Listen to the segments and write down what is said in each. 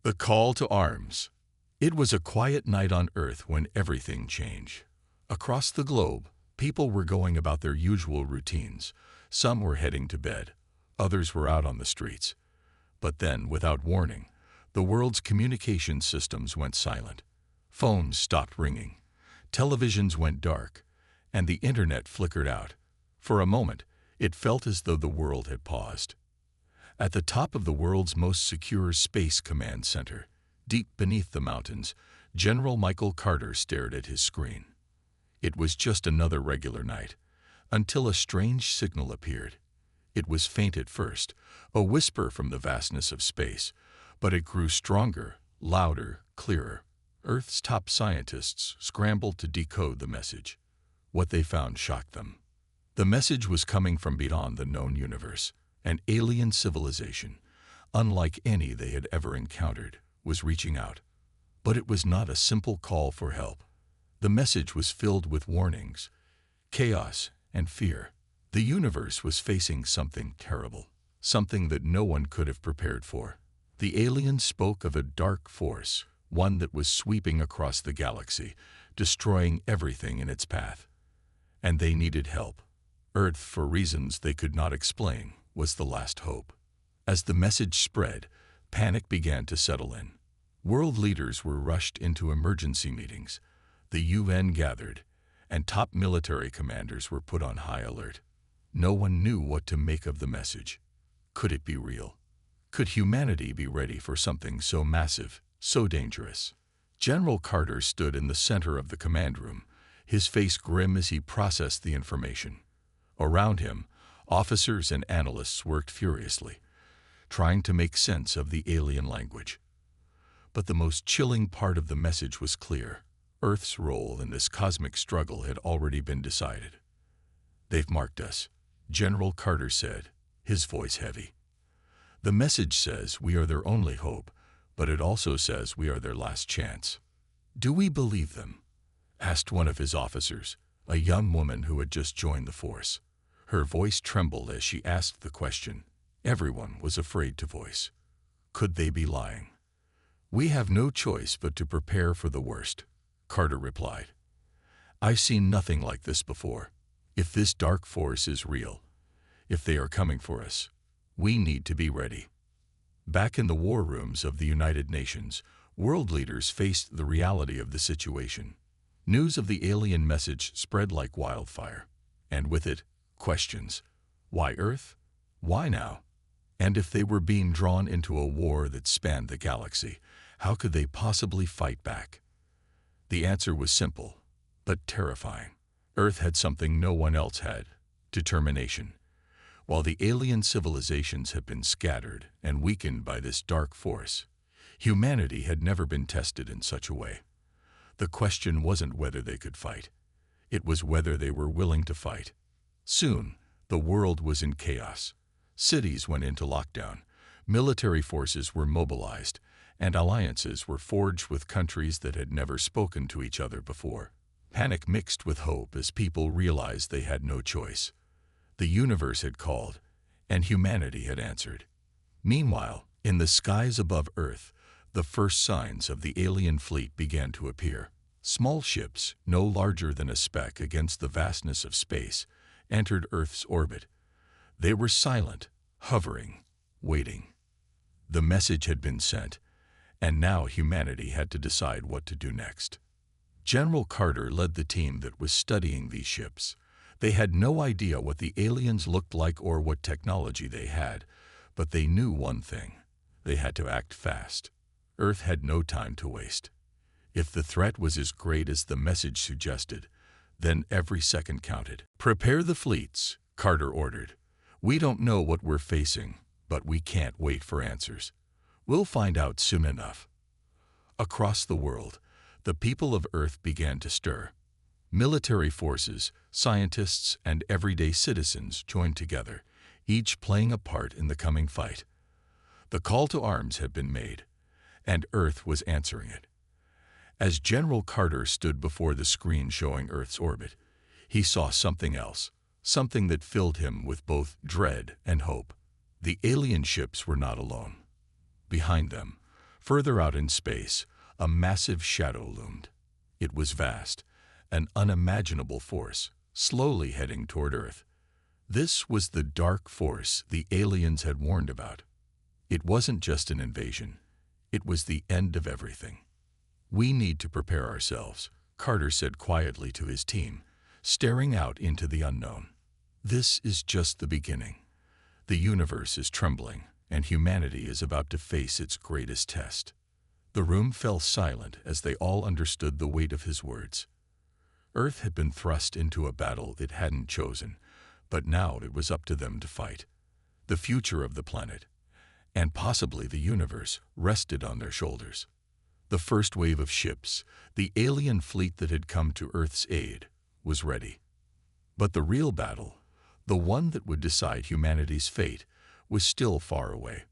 The call to arms. It was a quiet night on Earth when everything changed. Across the globe, people were going about their usual routines. Some were heading to bed, others were out on the streets. But then, without warning, the world's communication systems went silent. Phones stopped ringing, televisions went dark, and the internet flickered out. For a moment, it felt as though the world had paused. At the top of the world's most secure space command center, deep beneath the mountains, General Michael Carter stared at his screen. It was just another regular night, until a strange signal appeared. It was faint at first, a whisper from the vastness of space, but it grew stronger, louder, clearer. Earth's top scientists scrambled to decode the message. What they found shocked them. The message was coming from beyond the known universe. An alien civilization, unlike any they had ever encountered, was reaching out. But it was not a simple call for help. The message was filled with warnings, chaos, and fear. The universe was facing something terrible, something that no one could have prepared for. The aliens spoke of a dark force, one that was sweeping across the galaxy, destroying everything in its path. And they needed help. Earth, for reasons they could not explain, was the last hope. As the message spread, panic began to settle in. World leaders were rushed into emergency meetings. The UN gathered, and top military commanders were put on high alert. No one knew what to make of the message. Could it be real? Could humanity be ready for something so massive, so dangerous? General Carter stood in the center of the command room, his face grim as he processed the information. Around him, officers and analysts worked furiously, trying to make sense of the alien language. But the most chilling part of the message was clear. Earth's role in this cosmic struggle had already been decided. "They've marked us," General Carter said, his voice heavy. "The message says we are their only hope, but it also says we are their last chance." "Do we believe them?" asked one of his officers, a young woman who had just joined the force. Her voice trembled as she asked the question everyone was afraid to voice. Could they be lying? "We have no choice but to prepare for the worst," Carter replied. "I've seen nothing like this before. If this dark force is real, if they are coming for us, we need to be ready." Back in the war rooms of the United Nations, world leaders faced the reality of the situation. News of the alien message spread like wildfire, and with it, questions. Why Earth? Why now? And if they were being drawn into a war that spanned the galaxy, how could they possibly fight back? The answer was simple, but terrifying. Earth had something no one else had: determination. While the alien civilizations had been scattered and weakened by this dark force, humanity had never been tested in such a way. The question wasn't whether they could fight. It was whether they were willing to fight. Soon, the world was in chaos. Cities went into lockdown, military forces were mobilized, and alliances were forged with countries that had never spoken to each other before. Panic mixed with hope as people realized they had no choice. The universe had called, and humanity had answered. Meanwhile, in the skies above Earth, the first signs of the alien fleet began to appear. Small ships, no larger than a speck against the vastness of space, entered Earth's orbit. They were silent, hovering, waiting. The message had been sent, and now humanity had to decide what to do next. General Carter led the team that was studying these ships. They had no idea what the aliens looked like or what technology they had, but they knew one thing: they had to act fast. Earth had no time to waste. If the threat was as great as the message suggested, then every second counted. "Prepare the fleets," Carter ordered. "We don't know what we're facing, but we can't wait for answers. We'll find out soon enough." Across the world, the people of Earth began to stir. Military forces, scientists, and everyday citizens joined together, each playing a part in the coming fight. The call to arms had been made, and Earth was answering it. As General Carter stood before the screen showing Earth's orbit, he saw something else, something that filled him with both dread and hope. The alien ships were not alone. Behind them, Further out in space, a massive shadow loomed. It was vast, an unimaginable force, slowly heading toward Earth. This was the dark force the aliens had warned about. It wasn't just an invasion. It was the end of everything. "We need to prepare ourselves," Carter said quietly to his team, staring out into the unknown. "This is just the beginning. The universe is trembling, and humanity is about to face its greatest test." The room fell silent as they all understood the weight of his words. Earth had been thrust into a battle it hadn't chosen, but now it was up to them to fight. The future of the planet, and possibly the universe, rested on their shoulders. The first wave of ships, the alien fleet that had come to Earth's aid, was ready. But the real battle, the one that would decide humanity's fate, was still far away.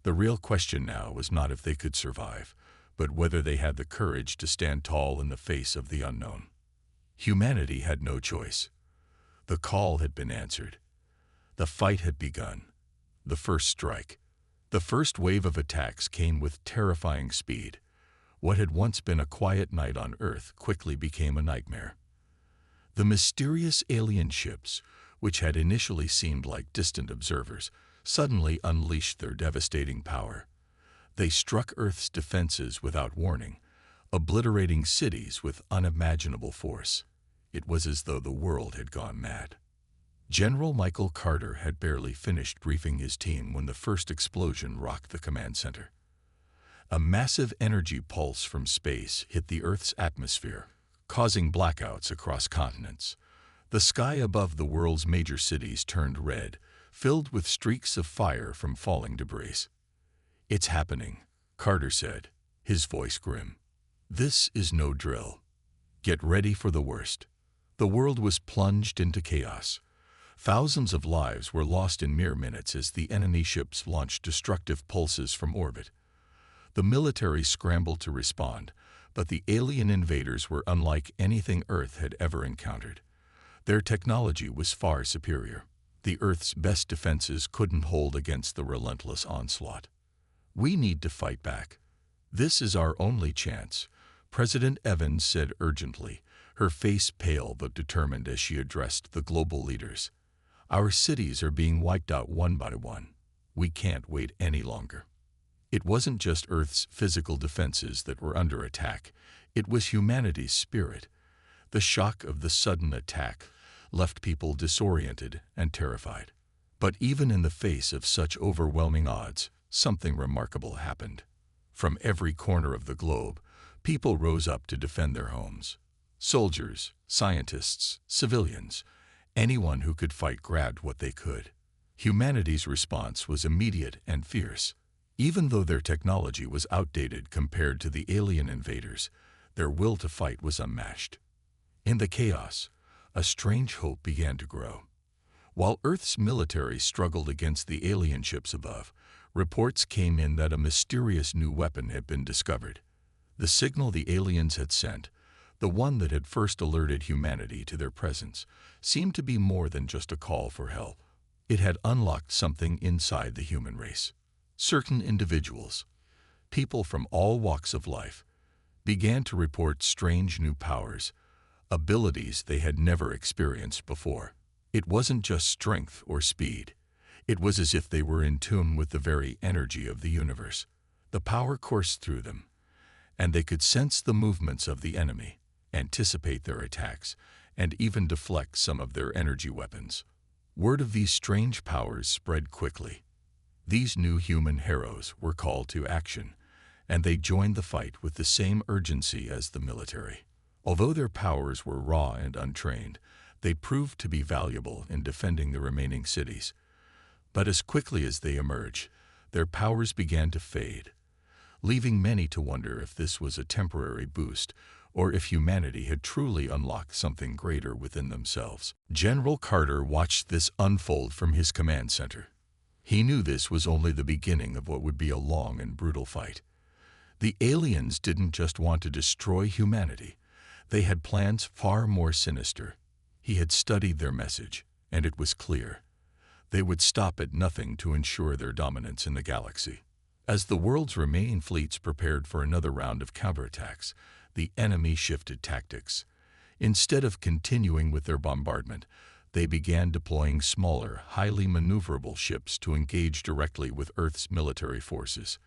The real question now was not if they could survive, but whether they had the courage to stand tall in the face of the unknown. Humanity had no choice. The call had been answered. The fight had begun. The first strike. The first wave of attacks came with terrifying speed. What had once been a quiet night on Earth quickly became a nightmare. The mysterious alien ships, which had initially seemed like distant observers, suddenly unleashed their devastating power. They struck Earth's defenses without warning, obliterating cities with unimaginable force. It was as though the world had gone mad. General Michael Carter had barely finished briefing his team when the first explosion rocked the command center. A massive energy pulse from space hit the Earth's atmosphere, causing blackouts across continents. The sky above the world's major cities turned red, filled with streaks of fire from falling debris. "It's happening," Carter said, his voice grim. "This is no drill. Get ready for the worst." The world was plunged into chaos. Thousands of lives were lost in mere minutes as the enemy ships launched destructive pulses from orbit. The military scrambled to respond, but the alien invaders were unlike anything Earth had ever encountered. Their technology was far superior. The Earth's best defenses couldn't hold against the relentless onslaught. "We need to fight back. This is our only chance," President Evans said urgently, her face pale but determined as she addressed the global leaders. "Our cities are being wiped out one by one. We can't wait any longer." It wasn't just Earth's physical defenses that were under attack. It was humanity's spirit. The shock of the sudden attack left people disoriented and terrified. But even in the face of such overwhelming odds, something remarkable happened. From every corner of the globe, people rose up to defend their homes. Soldiers, scientists, civilians, anyone who could fight grabbed what they could. Humanity's response was immediate and fierce. Even though their technology was outdated compared to the alien invaders, their will to fight was unmatched. In the chaos, a strange hope began to grow. While Earth's military struggled against the alien ships above, reports came in that a mysterious new weapon had been discovered. The signal the aliens had sent, the one that had first alerted humanity to their presence, seemed to be more than just a call for help. It had unlocked something inside the human race. Certain individuals, people from all walks of life, began to report strange new powers, abilities they had never experienced before. It wasn't just strength or speed. It was as if they were in tune with the very energy of the universe. The power coursed through them, and they could sense the movements of the enemy, anticipate their attacks, and even deflect some of their energy weapons. Word of these strange powers spread quickly. These new human heroes were called to action, and they joined the fight with the same urgency as the military. Although their powers were raw and untrained, they proved to be valuable in defending the remaining cities. But as quickly as they emerged, their powers began to fade, leaving many to wonder if this was a temporary boost or if humanity had truly unlocked something greater within themselves. General Carter watched this unfold from his command center. He knew this was only the beginning of what would be a long and brutal fight. The aliens didn't just want to destroy humanity. They had plans far more sinister. He had studied their message, and it was clear. They would stop at nothing to ensure their dominance in the galaxy. As the world's remaining fleets prepared for another round of counterattacks, the enemy shifted tactics. Instead of continuing with their bombardment, they began deploying smaller, highly maneuverable ships to engage directly with Earth's military forces.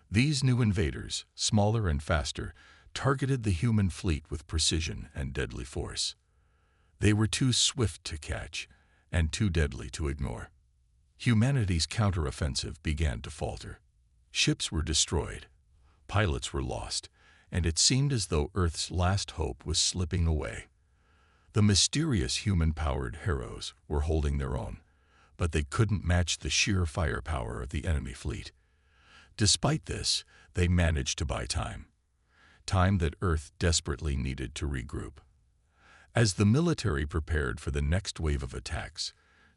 These new invaders, smaller and faster, targeted the human fleet with precision and deadly force. They were too swift to catch and too deadly to ignore. Humanity's counteroffensive began to falter. Ships were destroyed, pilots were lost, and it seemed as though Earth's last hope was slipping away. The mysterious human-powered heroes were holding their own, but they couldn't match the sheer firepower of the enemy fleet. Despite this, they managed to buy time. Time that Earth desperately needed to regroup. As the military prepared for the next wave of attacks,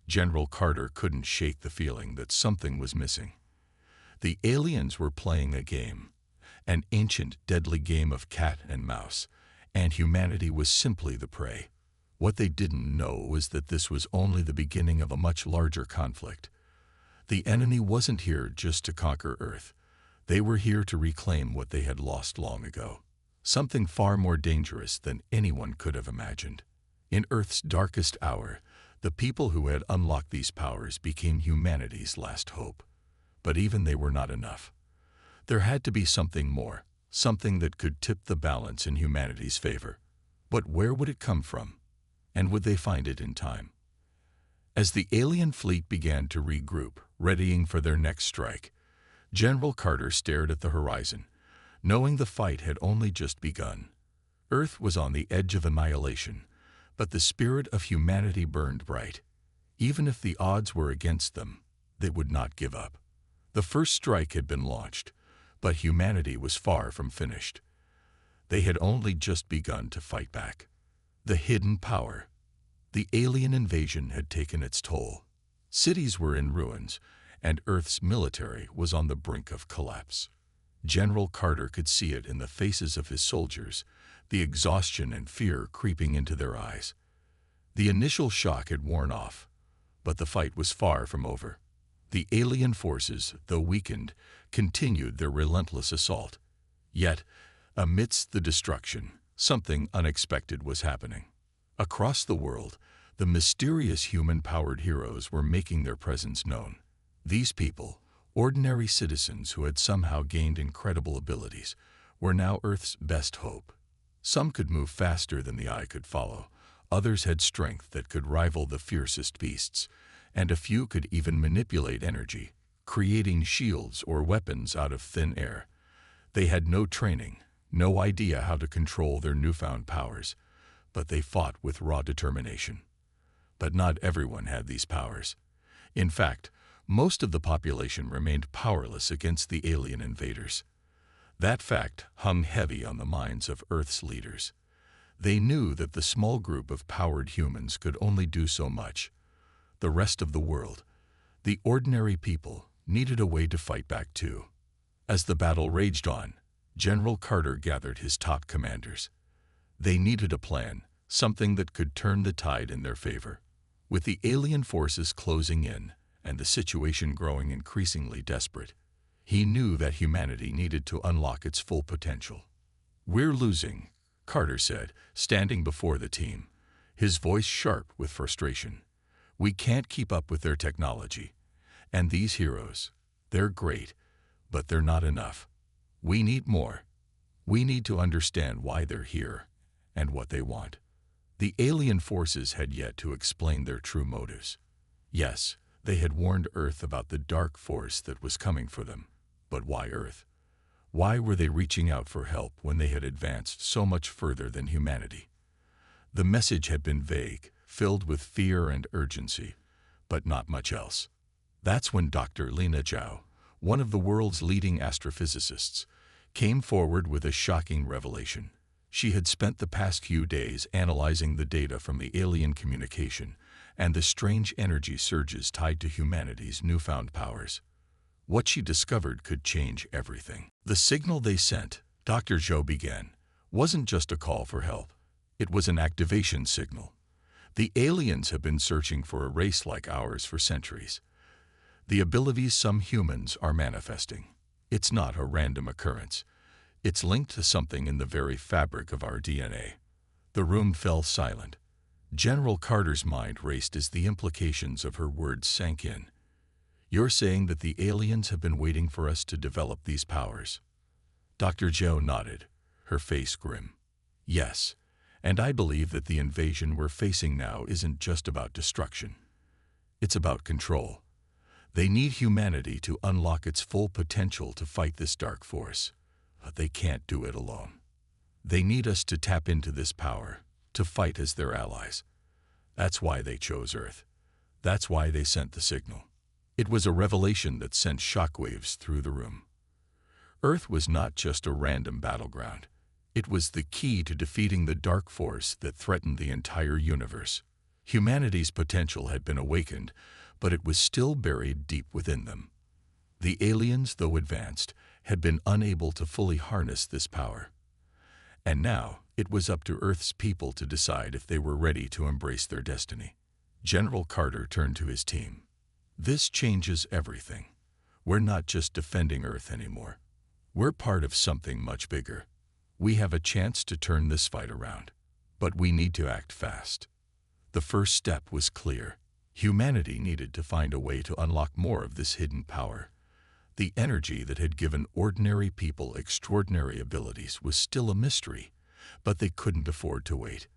General Carter couldn't shake the feeling that something was missing. The aliens were playing a game, an ancient, deadly game of cat and mouse, and humanity was simply the prey. What they didn't know was that this was only the beginning of a much larger conflict. The enemy wasn't here just to conquer Earth. They were here to reclaim what they had lost long ago. Something far more dangerous than anyone could have imagined. In Earth's darkest hour, the people who had unlocked these powers became humanity's last hope. But even they were not enough. There had to be something more, something that could tip the balance in humanity's favor. But where would it come from? And would they find it in time? As the alien fleet began to regroup, readying for their next strike, General Carter stared at the horizon, knowing the fight had only just begun. Earth was on the edge of annihilation, but the spirit of humanity burned bright. Even if the odds were against them, they would not give up. The first strike had been launched, but humanity was far from finished. They had only just begun to fight back. The hidden power. The alien invasion had taken its toll. Cities were in ruins, and Earth's military was on the brink of collapse. General Carter could see it in the faces of his soldiers, the exhaustion and fear creeping into their eyes. The initial shock had worn off, but the fight was far from over. The alien forces, though weakened, continued their relentless assault. Yet, amidst the destruction, something unexpected was happening. Across the world, the mysterious human-powered heroes were making their presence known. These people, ordinary citizens who had somehow gained incredible abilities, were now Earth's best hope. Some could move faster than the eye could follow, others had strength that could rival the fiercest beasts, and a few could even manipulate energy, creating shields or weapons out of thin air. They had no training, no idea how to control their newfound powers, but they fought with raw determination. But not everyone had these powers. In fact, most of the population remained powerless against the alien invaders. That fact hung heavy on the minds of Earth's leaders. They knew that the small group of powered humans could only do so much. The rest of the world, the ordinary people, needed a way to fight back too. As the battle raged on, General Carter gathered his top commanders. They needed a plan, something that could turn the tide in their favor. With the alien forces closing in and the situation growing increasingly desperate, he knew that humanity needed to unlock its full potential. "We're losing," Carter said, standing before the team, his voice sharp with frustration. "We can't keep up with their technology. And these heroes, they're great, but they're not enough. We need more. We need to understand why they're here and what they want." The alien forces had yet to explain their true motives. Yes, they had warned Earth about the dark force that was coming for them. But why Earth? Why were they reaching out for help when they had advanced so much further than humanity? The message had been vague, filled with fear and urgency, but not much else. That's when Dr. Lina Zhao, one of the world's leading astrophysicists, came forward with a shocking revelation. She had spent the past few days analyzing the data from the alien communication and the strange energy surges tied to humanity's newfound powers. What she discovered could change everything. The signal they sent, Dr. Zhou began, wasn't just a call for help. It was an activation signal. The aliens have been searching for a race like ours for centuries. The abilities some humans are manifesting. It's not a random occurrence. It's linked to something in the very fabric of our DNA. The room fell silent. General Carter's mind raced as the implications of her words sank in. You're saying that the aliens have been waiting for us to develop these powers? Dr. Joe nodded, her face grim. Yes, and I believe that the invasion we're facing now isn't just about destruction. It's about control. They need humanity to unlock its full potential to fight this dark force. But they can't do it alone. They need us to tap into this power, to fight as their allies. That's why they chose Earth. That's why they sent the signal. It was a revelation that sent shockwaves through the room. Earth was not just a random battleground. It was the key to defeating the dark force that threatened the entire universe. Humanity's potential had been awakened, but it was still buried deep within them. The aliens, though advanced, had been unable to fully harness this power. And now, it was up to Earth's people to decide if they were ready to embrace their destiny. General Carter turned to his team. This changes everything. We're not just defending Earth anymore. We're part of something much bigger. We have a chance to turn this fight around. But we need to act fast. The first step was clear. Humanity needed to find a way to unlock more of this hidden power. The energy that had given ordinary people extraordinary abilities was still a mystery, but they couldn't afford to wait.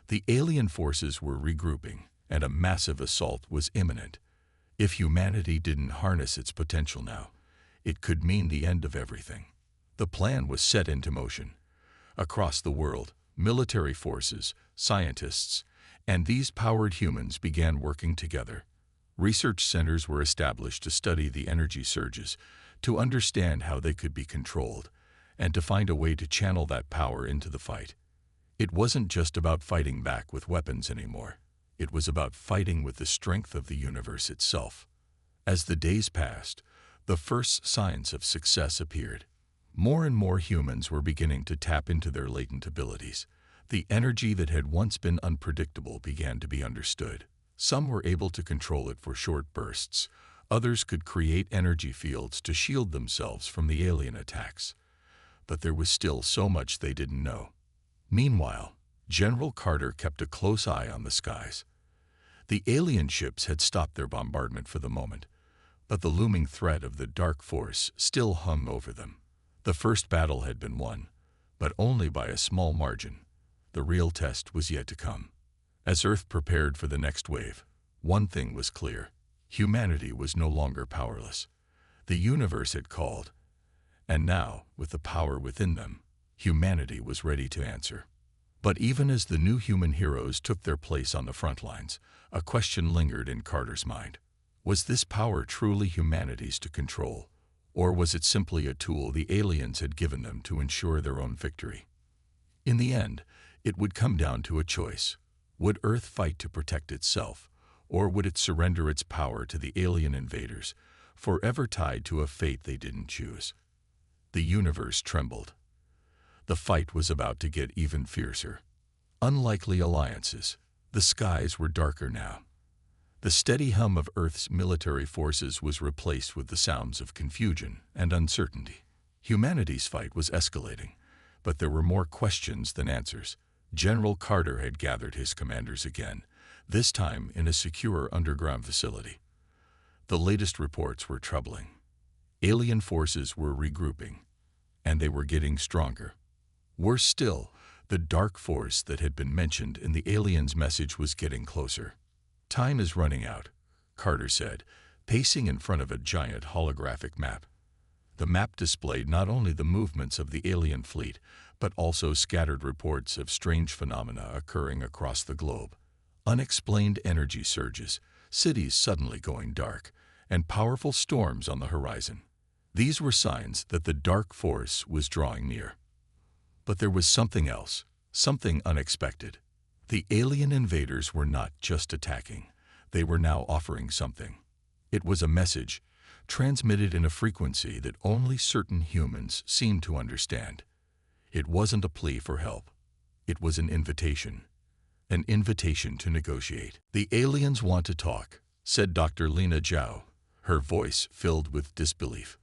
The alien forces were regrouping, and a massive assault was imminent. If humanity didn't harness its potential now, it could mean the end of everything. The plan was set into motion. Across the world, military forces, scientists, and these powered humans began working together. Research centers were established to study the energy surges, to understand how they could be controlled, and to find a way to channel that power into the fight. It wasn't just about fighting back with weapons anymore. It was about fighting with the strength of the universe itself. As the days passed, the first signs of success appeared. More and more humans were beginning to tap into their latent abilities. The energy that had once been unpredictable began to be understood. Some were able to control it for short bursts. Others could create energy fields to shield themselves from the alien attacks. But there was still so much they didn't know. Meanwhile, General Carter kept a close eye on the skies. The alien ships had stopped their bombardment for the moment, but the looming threat of the dark force still hung over them. The first battle had been won, but only by a small margin. The real test was yet to come. As Earth prepared for the next wave, one thing was clear. Humanity was no longer powerless. The universe had called, and now, with the power within them, humanity was ready to answer. But even as the new human heroes took their place on the front lines, a question lingered in Carter's mind. Was this power truly humanity's to control, or was it simply a tool the aliens had given them to ensure their own victory? In the end, it would come down to a choice. Would Earth fight to protect itself, or would it surrender its power to the alien invaders, forever tied to a fate they didn't choose? The universe trembled. The fight was about to get even fiercer. Unlikely alliances. The skies were darker now. The steady hum of Earth's military forces was replaced with the sounds of confusion and uncertainty. Humanity's fight was escalating, but there were more questions than answers. General Carter had gathered his commanders again, this time in a secure underground facility. The latest reports were troubling. Alien forces were regrouping, and they were getting stronger. Worse still, the dark force that had been mentioned in the aliens' message was getting closer. "Time is running out," Carter said, pacing in front of a giant holographic map. The map displayed not only the movements of the alien fleet, but also scattered reports of strange phenomena occurring across the globe. Unexplained energy surges, cities suddenly going dark, and powerful storms on the horizon. These were signs that the dark force was drawing near. But there was something else, something unexpected. The alien invaders were not just attacking. They were now offering something. It was a message, transmitted in a frequency that only certain humans seemed to understand. It wasn't a plea for help. It was an invitation to negotiate. "The aliens want to talk," said Dr. Lena Zhao, her voice filled with disbelief.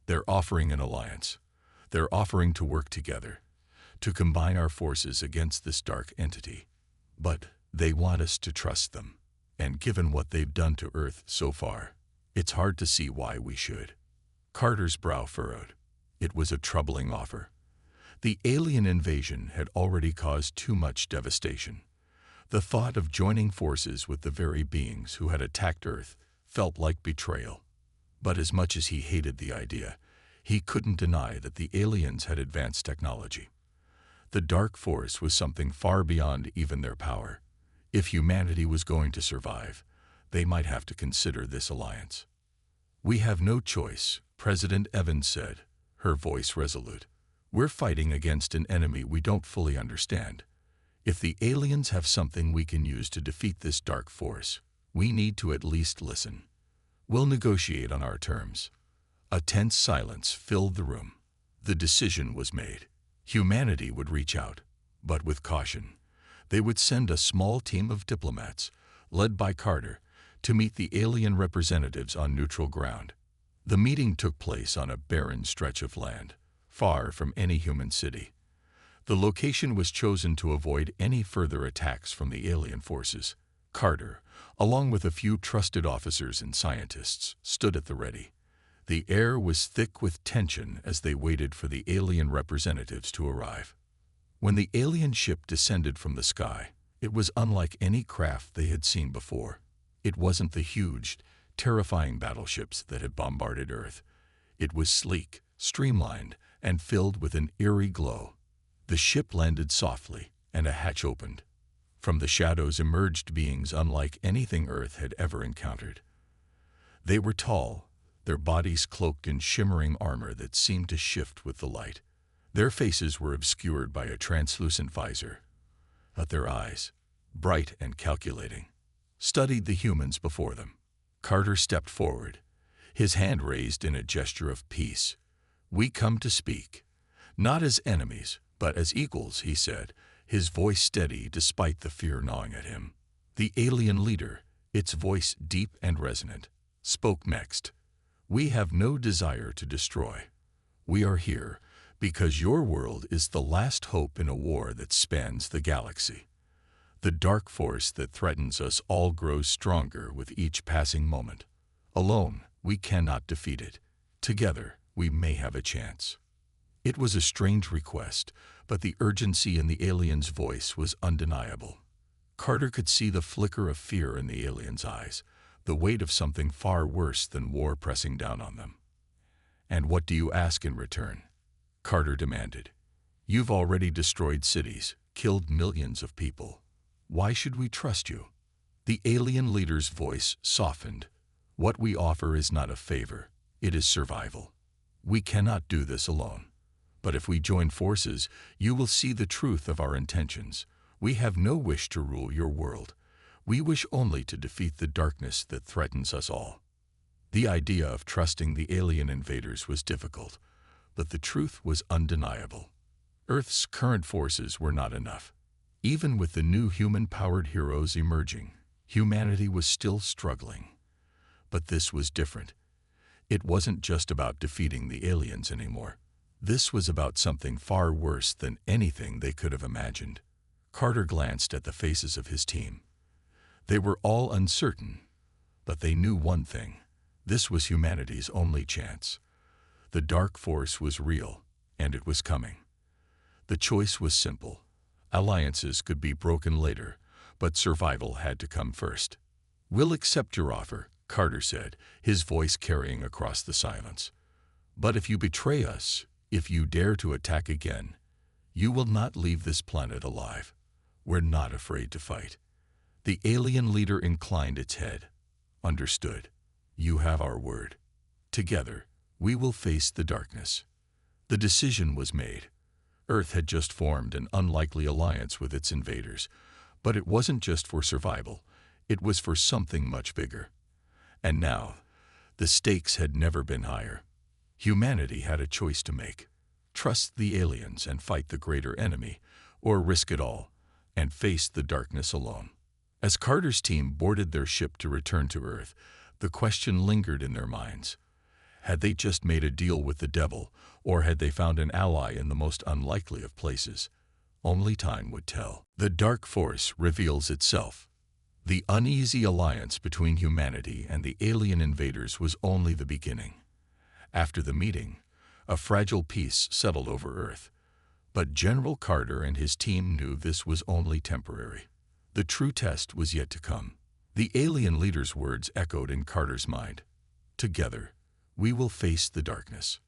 They're offering an alliance. They're offering to work together, to combine our forces against this dark entity. But they want us to trust them. And given what they've done to Earth so far, it's hard to see why we should. Carter's brow furrowed. It was a troubling offer. The alien invasion had already caused too much devastation. The thought of joining forces with the very beings who had attacked Earth felt like betrayal. But as much as he hated the idea, he couldn't deny that the aliens had advanced technology. The dark force was something far beyond even their power. If humanity was going to survive, they might have to consider this alliance. "We have no choice," President Evans said, her voice resolute. "We're fighting against an enemy we don't fully understand. If the aliens have something we can use to defeat this dark force, we need to at least listen. We'll negotiate on our terms." A tense silence filled the room. The decision was made. Humanity would reach out, but with caution. They would send a small team of diplomats, led by Carter, to meet the alien representatives on neutral ground. The meeting took place on a barren stretch of land, far from any human city. The location was chosen to avoid any further attacks from the alien forces. Carter, along with a few trusted officers and scientists, stood at the ready. The air was thick with tension as they waited for the alien representatives to arrive. When the alien ship descended from the sky, it was unlike any craft they had seen before. It wasn't the huge, terrifying battleships that had bombarded Earth. It was sleek, streamlined, and filled with an eerie glow. The ship landed softly, and a hatch opened. From the shadows emerged beings unlike anything Earth had ever encountered. They were tall, their bodies cloaked in shimmering armor that seemed to shift with the light. Their faces were obscured by a translucent visor, but their eyes, bright and calculating, studied the humans before them. Carter stepped forward, his hand raised in a gesture of peace. "We come to speak, not as enemies, but as equals," he said, his voice steady despite the fear gnawing at him. The alien leader, its voice deep and resonant, spoke next. "We have no desire to destroy. We are here because your world is the last hope in a war that spans the galaxy. The dark force that threatens us all grows stronger with each passing moment. Alone, we cannot defeat it. Together, we may have a chance." It was a strange request, but the urgency in the alien's voice was undeniable. Carter could see the flicker of fear in the alien's eyes, the weight of something far worse than war pressing down on them. "And what do you ask in return?" Carter demanded. "You've already destroyed cities, killed millions of people. Why should we trust you?" The alien leader's voice softened. "What we offer is not a favor, it is survival. We cannot do this alone. But if we join forces, you will see the truth of our intentions. We have no wish to rule your world. We wish only to defeat the darkness that threatens us all." The idea of trusting the alien invaders was difficult, but the truth was undeniable. Earth's current forces were not enough. Even with the new human-powered heroes emerging, humanity was still struggling. But this was different. It wasn't just about defeating the aliens anymore. This was about something far worse than anything they could have imagined. Carter glanced at the faces of his team. They were all uncertain, but they knew one thing. This was humanity's only chance. The dark force was real, and it was coming. The choice was simple. Alliances could be broken later, but survival had to come first. "We'll accept your offer," Carter said, his voice carrying across the silence. "But if you betray us, if you dare to attack again, you will not leave this planet alive. We're not afraid to fight." The alien leader inclined its head. "Understood. You have our word. Together, we will face the darkness." The decision was made. Earth had just formed an unlikely alliance with its invaders, but it wasn't just for survival, it was for something much bigger. And now, the stakes had never been higher. Humanity had a choice to make: trust the aliens and fight the greater enemy, or risk it all and face the darkness alone. As Carter's team boarded their ship to return to Earth, the question lingered in their minds: Had they just made a deal with the devil, or had they found an ally in the most unlikely of places? Only time would tell. The dark force reveals itself. The uneasy alliance between humanity and the alien invaders was only the beginning. After the meeting, a fragile peace settled over Earth. But General Carter and his team knew this was only temporary. The true test was yet to come. The alien leader's words echoed in Carter's mind. Together, we will face the darkness.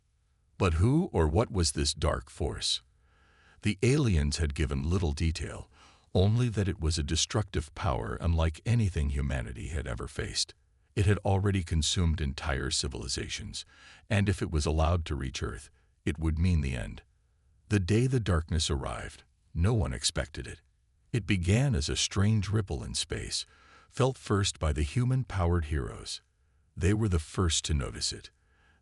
But who or what was this dark force? The aliens had given little detail, only that it was a destructive power unlike anything humanity had ever faced. It had already consumed entire civilizations, and if it was allowed to reach Earth, it would mean the end. The day the darkness arrived, no one expected it. It began as a strange ripple in space, felt first by the human-powered heroes. They were the first to notice it.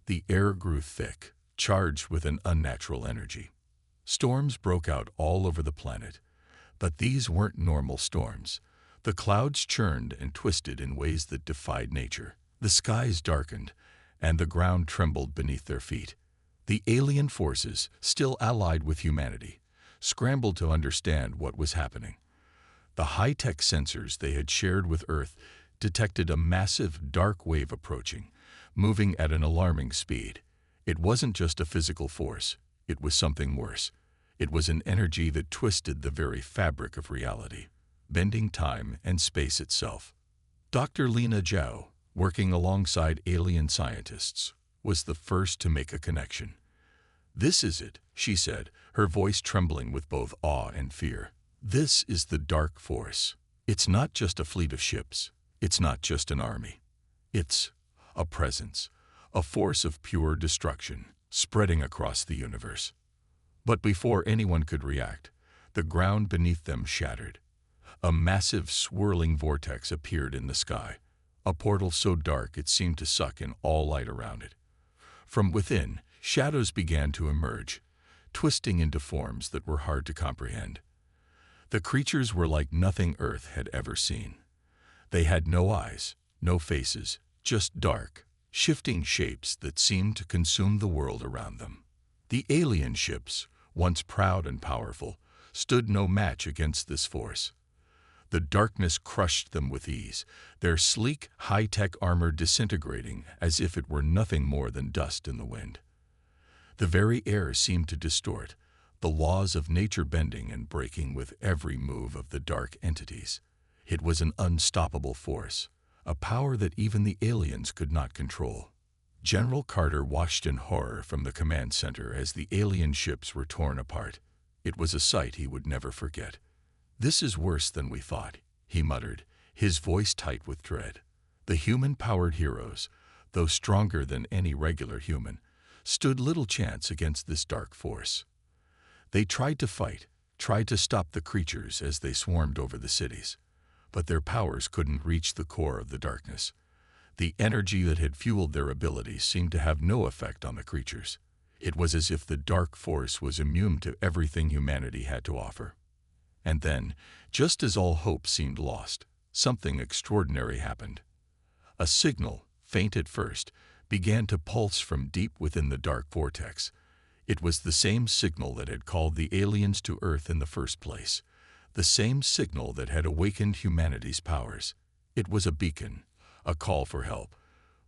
The air grew thick, charged with an unnatural energy. Storms broke out all over the planet, but these weren't normal storms. The clouds churned and twisted in ways that defied nature. The skies darkened, and the ground trembled beneath their feet. The alien forces, still allied with humanity, scrambled to understand what was happening. The high-tech sensors they had shared with Earth detected a massive dark wave approaching, moving at an alarming speed. It wasn't just a physical force, it was something worse. It was an energy that twisted the very fabric of reality, bending time and space itself. Dr. Lena Zhao, working alongside alien scientists, was the first to make a connection. "This is it," she said, her voice trembling with both awe and fear. "This is the dark force. It's not just a fleet of ships. It's not just an army. It's a presence, a force of pure destruction, spreading across the universe." But before anyone could react, the ground beneath them shattered. A massive swirling vortex appeared in the sky, a portal so dark it seemed to suck in all light around it. From within, shadows began to emerge, twisting into forms that were hard to comprehend. The creatures were like nothing Earth had ever seen. They had no eyes, no faces, just dark, shifting shapes that seemed to consume the world around them. The alien ships, once proud and powerful, stood no match against this force. The darkness crushed them with ease, their sleek, high-tech armor disintegrating as if it were nothing more than dust in the wind. The very air seemed to distort, the laws of nature bending and breaking with every move of the dark entities. It was an unstoppable force, a power that even the aliens could not control. General Carter watched in horror from the command center as the alien ships were torn apart. It was a sight he would never forget. "This is worse than we thought," he muttered, his voice tight with dread. The human-powered heroes, though stronger than any regular human, stood little chance against this dark force. They tried to fight, tried to stop the creatures as they swarmed over the cities, but their powers couldn't reach the core of the darkness. The energy that had fueled their abilities seemed to have no effect on the creatures. It was as if the dark force was immune to everything humanity had to offer. And then, just as all hope seemed lost, something extraordinary happened. A signal, faint at first, began to pulse from deep within the dark vortex. It was the same signal that had called the aliens to Earth in the first place, the same signal that had awakened humanity's powers. It was a beacon, a call for help,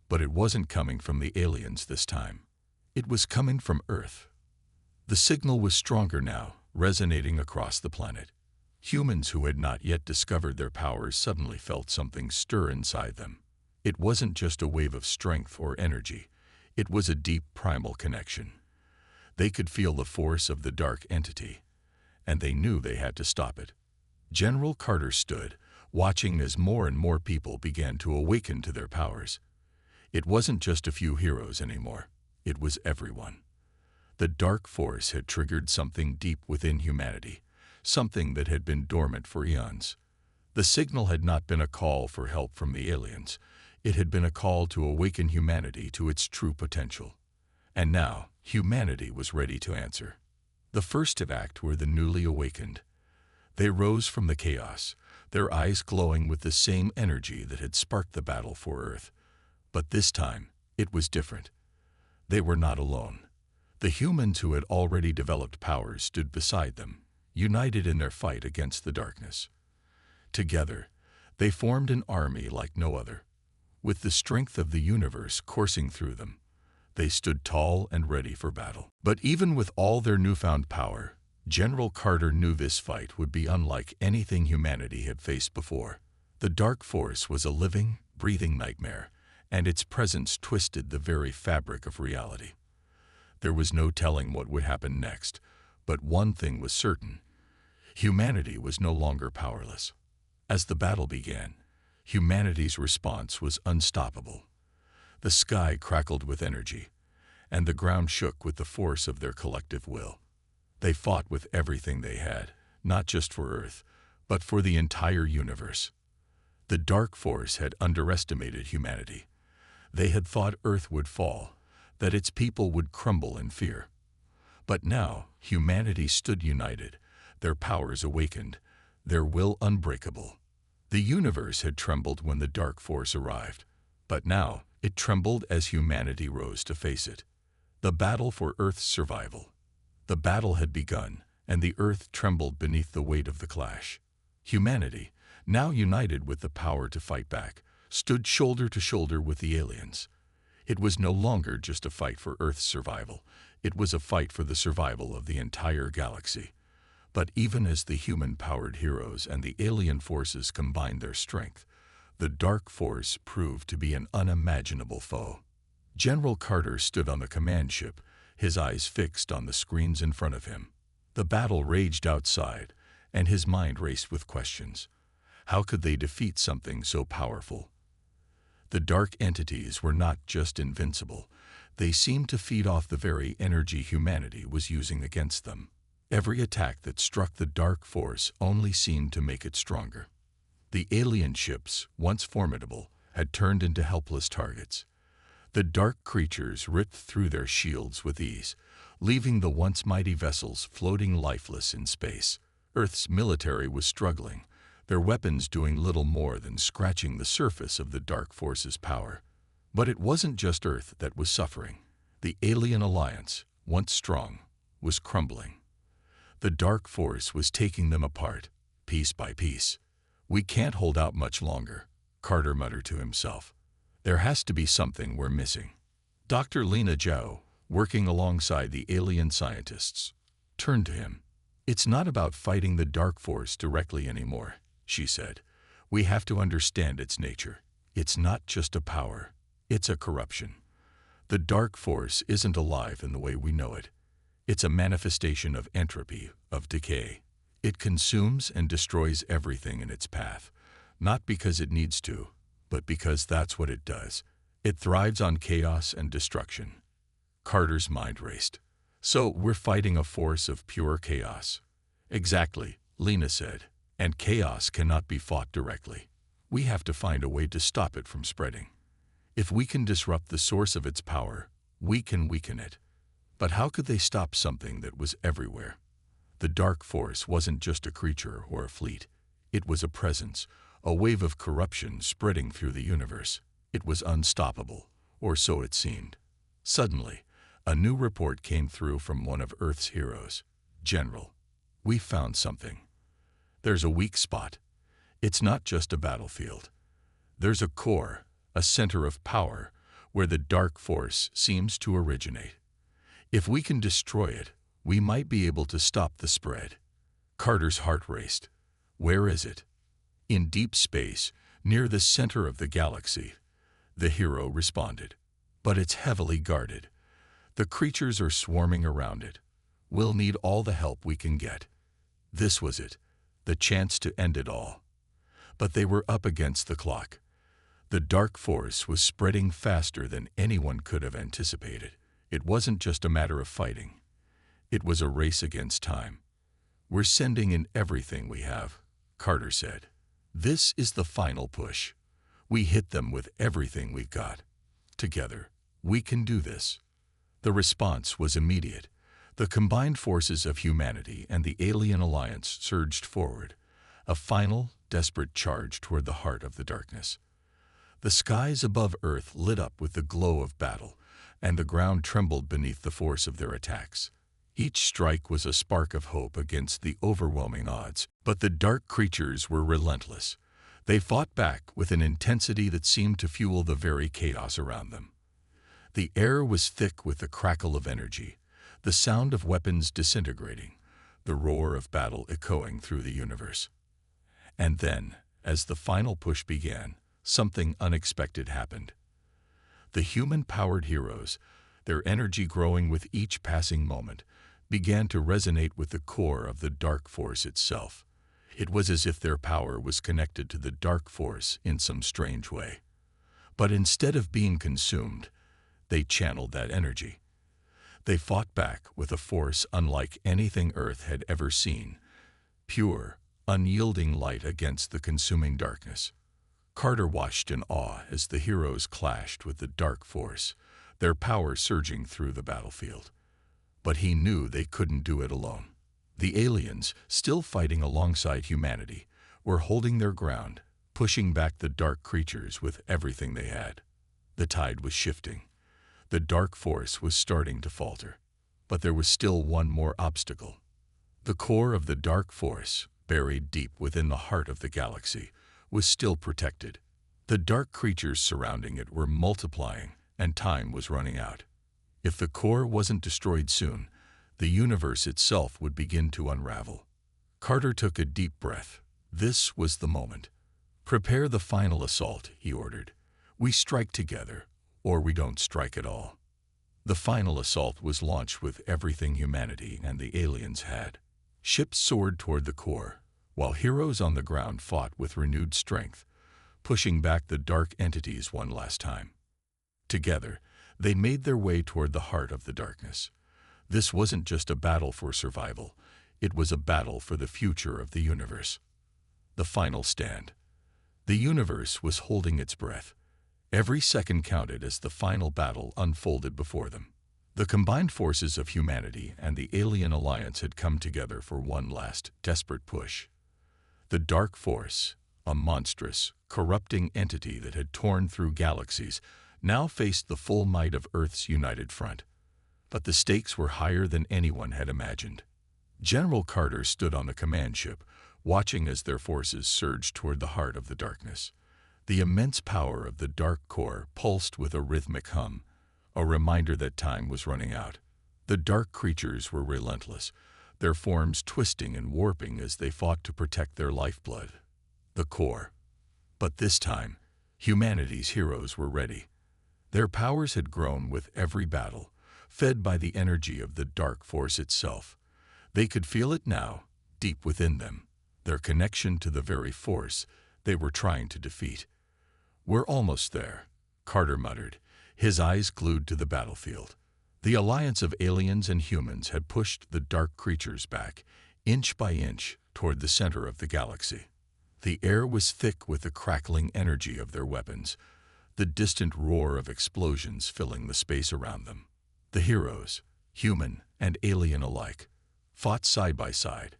but it wasn't coming from the aliens this time. It was coming from Earth. The signal was stronger now, resonating across the planet. Humans who had not yet discovered their powers suddenly felt something stir inside them. It wasn't just a wave of strength or energy. It was a deep primal connection. They could feel the force of the dark entity, and they knew they had to stop it. General Carter stood, watching as more and more people began to awaken to their powers. It wasn't just a few heroes anymore. It was everyone. The dark force had triggered something deep within humanity, something that had been dormant for eons. The signal had not been a call for help from the aliens. It had been a call to awaken humanity to its true potential. And now, humanity was ready to answer. The first to act were the newly awakened. They rose from the chaos, their eyes glowing with the same energy that had sparked the battle for Earth. But this time, it was different. They were not alone. The humans who had already developed powers stood beside them, united in their fight against the darkness. Together, they formed an army like no other. With the strength of the universe coursing through them, they stood tall and ready for battle. But even with all their newfound power, General Carter knew this fight would be unlike anything humanity had faced before. The dark force was a living, breathing nightmare, and its presence twisted the very fabric of reality. There was no telling what would happen next, but one thing was certain: humanity was no longer powerless. As the battle began, humanity's response was unstoppable. The sky crackled with energy, and the ground shook with the force of their collective will. They fought with everything they had, not just for Earth, but for the entire universe. The dark force had underestimated humanity. They had thought Earth would fall, that its people would crumble in fear. But now, humanity stood united, their powers awakened, their will unbreakable. The universe had trembled when the dark force arrived, but now it trembled as humanity rose to face it. The battle for Earth's survival. The battle had begun, and the Earth trembled beneath the weight of the clash. Humanity, now united with the power to fight back, stood shoulder to shoulder with the aliens. It was no longer just a fight for Earth's survival. It was a fight for the survival of the entire galaxy. But even as the human-powered heroes and the alien forces combined their strength, the dark force proved to be an unimaginable foe. General Carter stood on the command ship, his eyes fixed on the screens in front of him. The battle raged outside, and his mind raced with questions. How could they defeat something so powerful? The dark entities were not just invincible. They seemed to feed off the very energy humanity was using against them. Every attack that struck the dark force only seemed to make it stronger. The alien ships, once formidable, had turned into helpless targets. The dark creatures ripped through their shields with ease, leaving the once mighty vessels floating lifeless in space. Earth's military was struggling, their weapons doing little more than scratching the surface of the dark force's power. But it wasn't just Earth that was suffering. The alien alliance, once strong, was crumbling. The dark force was taking them apart, piece by piece. "We can't hold out much longer," Carter muttered to himself. "There has to be something we're missing." Dr. Lena Zhao, working alongside the alien scientists, turned to him. "It's not about fighting the dark force directly anymore," she said. "We have to understand its nature. It's not just a power, it's a corruption. The dark force isn't alive in the way we know it. It's a manifestation of entropy, of decay. It consumes and destroys everything in its path, not because it needs to, but because that's what it does. It thrives on chaos and destruction." Carter's mind raced. "So we're fighting a force of pure chaos." "Exactly," Lena said. "And chaos cannot be fought directly. We have to find a way to stop it from spreading. If we can disrupt the source of its power, we can weaken it." But how could they stop something that was everywhere? The dark force wasn't just a creature or a fleet. It was a presence, a wave of corruption spreading through the universe. It was unstoppable, or so it seemed. Suddenly, a new report came through from one of Earth's heroes. "General, we found something. There's a weak spot. It's not just a battlefield. There's a core, a center of power, where the dark force seems to originate. If we can destroy it, we might be able to stop the spread." Carter's heart raced. "Where is it?" "In deep space, near the center of the galaxy," the hero responded. "But it's heavily guarded. The creatures are swarming around it. We'll need all the help we can get." This was it, the chance to end it all. But they were up against the clock. The dark force was spreading faster than anyone could have anticipated. It wasn't just a matter of fighting. It was a race against time. "We're sending in everything we have," Carter said. "This is the final push. We hit them with everything we've got. Together, we can do this." The response was immediate. The combined forces of humanity and the alien alliance surged forward, a final, desperate charge toward the heart of the darkness. The skies above Earth lit up with the glow of battle, and the ground trembled beneath the force of their attacks. Each strike was a spark of hope against the overwhelming odds, but the dark creatures were relentless. They fought back with an intensity that seemed to fuel the very chaos around them. The air was thick with the crackle of energy, the sound of weapons disintegrating, the roar of battle echoing through the universe. And then, as the final push began, something unexpected happened. The human-powered heroes, their energy growing with each passing moment, began to resonate with the core of the dark force itself. It was as if their power was connected to the dark force in some strange way. But instead of being consumed, they channeled that energy. They fought back with a force unlike anything Earth had ever seen, pure, unyielding light against the consuming darkness. Carter watched in awe as the heroes clashed with the dark force, their power surging through the battlefield. But he knew they couldn't do it alone. The aliens, still fighting alongside humanity, were holding their ground, pushing back the dark creatures with everything they had. The tide was shifting. The dark force was starting to falter. But there was still one more obstacle. The core of the dark force, buried deep within the heart of the galaxy, was still protected. The dark creatures surrounding it were multiplying, and time was running out. If the core wasn't destroyed soon, the universe itself would begin to unravel. Carter took a deep breath. This was the moment. "Prepare the final assault," he ordered. "We strike together, or we don't strike at all." The final assault was launched with everything humanity and the aliens had. Ships soared toward the core, while heroes on the ground fought with renewed strength, pushing back the dark entities one last time. Together, they made their way toward the heart of the darkness. This wasn't just a battle for survival, it was a battle for the future of the universe. The final stand. The universe was holding its breath. Every second counted as the final battle unfolded before them. The combined forces of humanity and the alien alliance had come together for one last, desperate push. The dark force, a monstrous, corrupting entity that had torn through galaxies, now faced the full might of Earth's united front. But the stakes were higher than anyone had imagined. General Carter stood on the command ship, watching as their forces surged toward the heart of the darkness. The immense power of the dark core pulsed with a rhythmic hum, a reminder that time was running out. The dark creatures were relentless, their forms twisting and warping as they fought to protect their lifeblood, the core. But this time, humanity's heroes were ready. Their powers had grown with every battle, fed by the energy of the dark force itself. They could feel it now, deep within them, their connection to the very force they were trying to defeat. "We're almost there," Carter muttered, his eyes glued to the battlefield. The alliance of aliens and humans had pushed the dark creatures back, inch by inch, toward the center of the galaxy. The air was thick with the crackling energy of their weapons, the distant roar of explosions filling the space around them. The heroes, human and alien alike, fought side by side.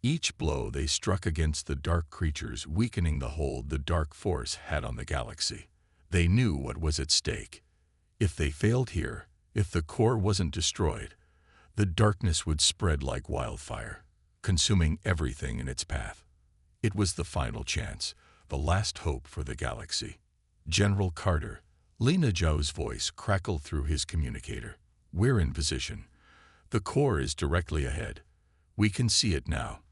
Each blow they struck against the dark creatures weakening the hold the dark force had on the galaxy. They knew what was at stake. If they failed here, if the core wasn't destroyed, the darkness would spread like wildfire, consuming everything in its path. It was the final chance, the last hope for the galaxy. "General Carter," Lena Zhao's voice crackled through his communicator. "We're in position. The core is directly ahead. We can see it now.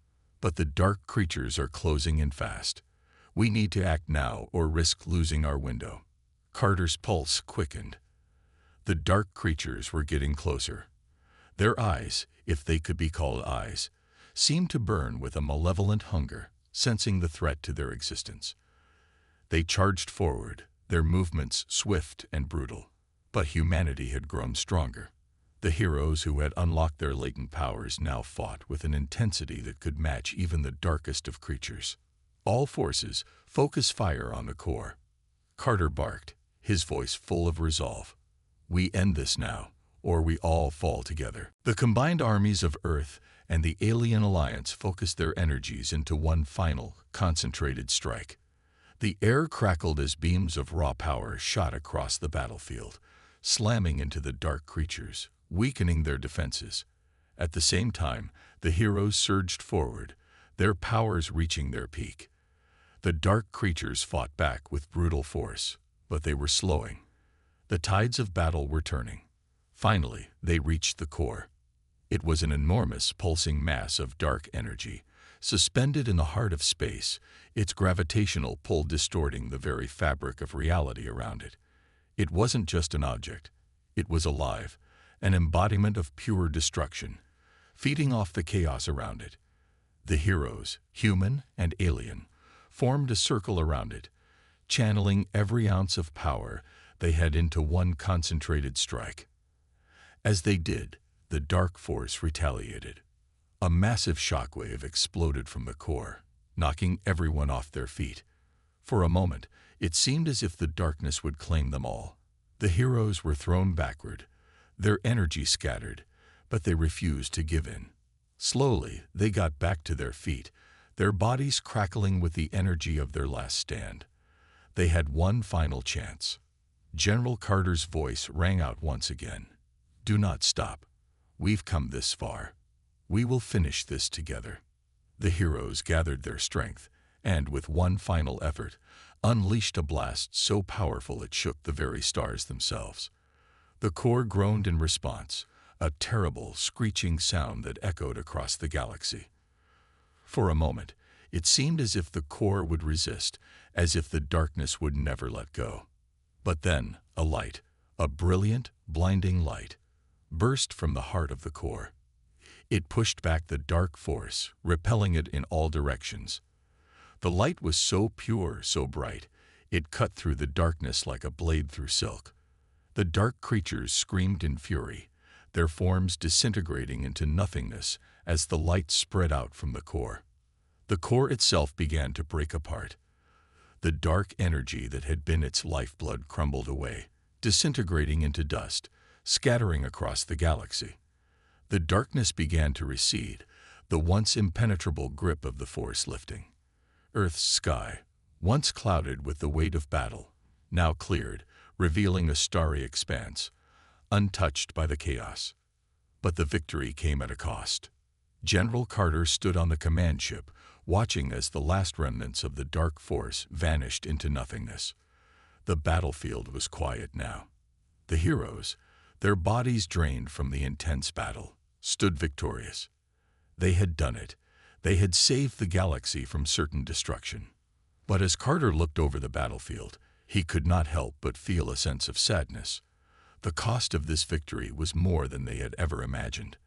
But the dark creatures are closing in fast. We need to act now or risk losing our window." Carter's pulse quickened. The dark creatures were getting closer. Their eyes, if they could be called eyes, seemed to burn with a malevolent hunger, sensing the threat to their existence. They charged forward, their movements swift and brutal. But humanity had grown stronger. The heroes who had unlocked their latent powers now fought with an intensity that could match even the darkest of creatures. "All forces, focus fire on the core." Carter barked, his voice full of resolve. "We end this now, or we all fall together." The combined armies of Earth and the alien alliance focused their energies into one final, concentrated strike. The air crackled as beams of raw power shot across the battlefield, slamming into the dark creatures, weakening their defenses. At the same time, the heroes surged forward, their powers reaching their peak. The dark creatures fought back with brutal force, but they were slowing. The tides of battle were turning. Finally, they reached the core. It was an enormous, pulsing mass of dark energy, suspended in the heart of space, its gravitational pull distorting the very fabric of reality around it. It wasn't just an object. It was alive, an embodiment of pure destruction, feeding off the chaos around it. The heroes, human and alien, formed a circle around it, channeling every ounce of power they had into one concentrated strike. As they did, the dark force retaliated. A massive shockwave exploded from the core, knocking everyone off their feet. For a moment, it seemed as if the darkness would claim them all. The heroes were thrown backward, their energy scattered, but they refused to give in. Slowly, they got back to their feet, their bodies crackling with the energy of their last stand. They had one final chance. General Carter's voice rang out once again. "Do not stop. We've come this far. We will finish this together." The heroes gathered their strength, and with one final effort, unleashed a blast so powerful it shook the very stars themselves. The core groaned in response, a terrible, screeching sound that echoed across the galaxy. For a moment, it seemed as if the core would resist, as if the darkness would never let go. But then, a light, a brilliant, blinding light, burst from the heart of the core. It pushed back the dark force, repelling it in all directions. The light was so pure, so bright, it cut through the darkness like a blade through silk. The dark creatures screamed in fury, their forms disintegrating into nothingness as the light spread out from the core. The core itself began to break apart. The dark energy that had been its lifeblood crumbled away, disintegrating into dust, scattering across the galaxy. The darkness began to recede, the once impenetrable grip of the force lifting. Earth's sky, once clouded with the weight of battle, now cleared, revealing a starry expanse, untouched by the chaos. But the victory came at a cost. General Carter stood on the command ship, watching as the last remnants of the dark force vanished into nothingness. The battlefield was quiet now. The heroes, their bodies drained from the intense battle, stood victorious. They had done it. They had saved the galaxy from certain destruction. But as Carter looked over the battlefield, he could not help but feel a sense of sadness. The cost of this victory was more than they had ever imagined.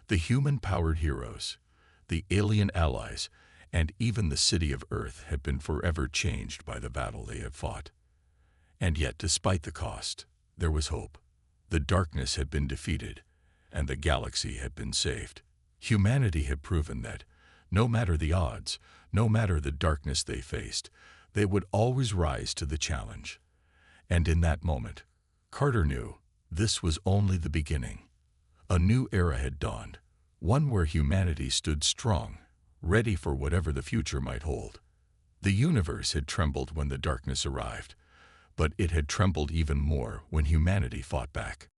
The human-powered heroes, the alien allies, and even the city of Earth had been forever changed by the battle they had fought. And yet, despite the cost, there was hope. The darkness had been defeated, and the galaxy had been saved. Humanity had proven that, no matter the odds, no matter the darkness they faced, they would always rise to the challenge. And in that moment, Carter knew this was only the beginning. A new era had dawned, one where humanity stood strong, ready for whatever the future might hold. The universe had trembled when the darkness arrived, but it had trembled even more when humanity fought back.